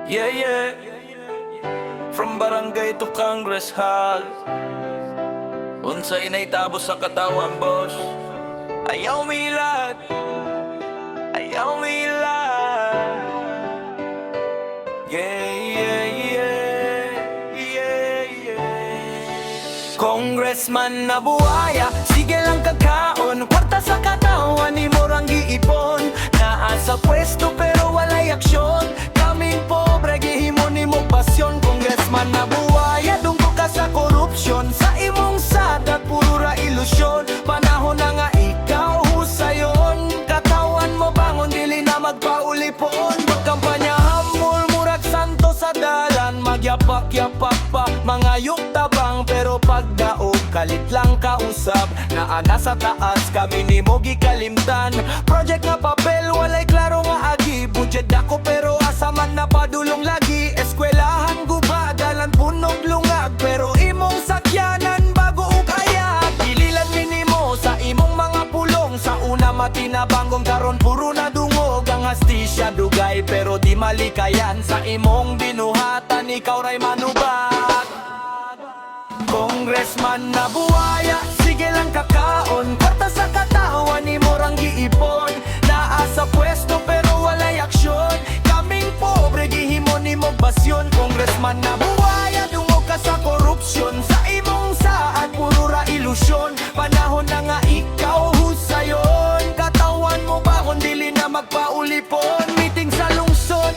Yeah, yeah. From barangay to Congress Hall, unsay naitabo sa katawan, boss. Ayaw milat, ayaw milat. Yeah, yeah, yeah, yeah, yeah. Congressman na buhaya, sige lang kakaon. Kwarta sa katawan, ni morang giipon. Naa sa pwesto pero walay aksyon. Kaming pobre, gihimo ni mo pasyon. Congressman na buhaya, dungko ka sa korupsyon. Sa imong sadat, puro ra ilusyon. Panahon na nga ikaw husayon. Katawan mo bangon, dili na magpaulipon. Magkampanya hamol, murag santo sa dalan. Magyapak-yapak pa, mga yuktabang. Pero pagdaog, kalit lang kausap. Naana sa taas, kami ni mo gikalimtan. Project nga papel, walay klaro nga agi. Budget ako pero asa man na padulong lagi. Eskwelahan guba, dalan punog lungag. Pero imong sakyanan bago ug ayat. Ililan minimo sa imong mga pulong. Sa una matinabanggong karon puro na dungog. Ang hastisya dugay pero di malikayan. Sa imong binuhatan ikaw ray manubag. Congressman na buhaya, sige lang kakaon. Kwarta sa katawan, ni morang giipon. Naa sa pwesto pero walay aksyon. Kaming pobre, gihimo ni mo basyon. Congressman na buhaya, dungog ka sa korupsyon. Sa imong saad, puro ra ilusyon. Panahon na nga ikaw husayon. Katawan mo bakon, dili na magpaulipon. Meeting sa lungsod,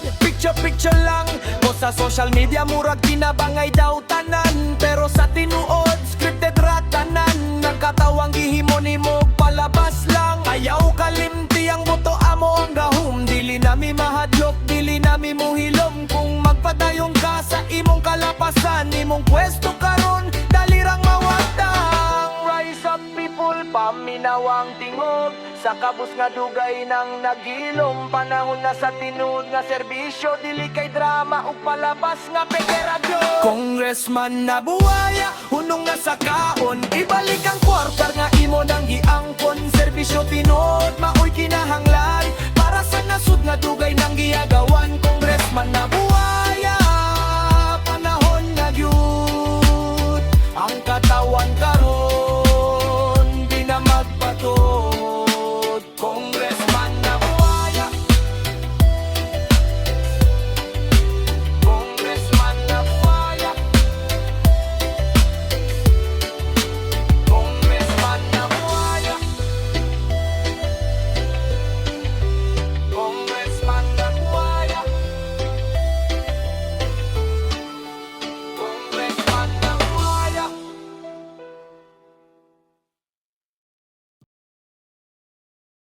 picture lang. O sa social media, murag kinabangay daw tanan. Pero sa tinuod, scripted ratanan. Nagkatawang gihimo ni mo palabas lang. Ayaw kalimti ang boto amo ang gahum. Dili nami mahadlok, dili nami muhilom. Kung magpadayong ka sa imong kalapasan, imong pwesto karon, dalirang mawatang. Rise up people, paminawang tingog. Sa kabus nga dugay nang nagilom. Panahon na sa tinud nga serbisyo. Dili kay drama o palabas nga pekerado. Congressman na buhaya, hunong nga sa kaon. Ibalik ang kwartar nga imo nang giangkon. Serbisyo tinud, maoy kinahanglan. Para sa nasud nga dugay nang giyaga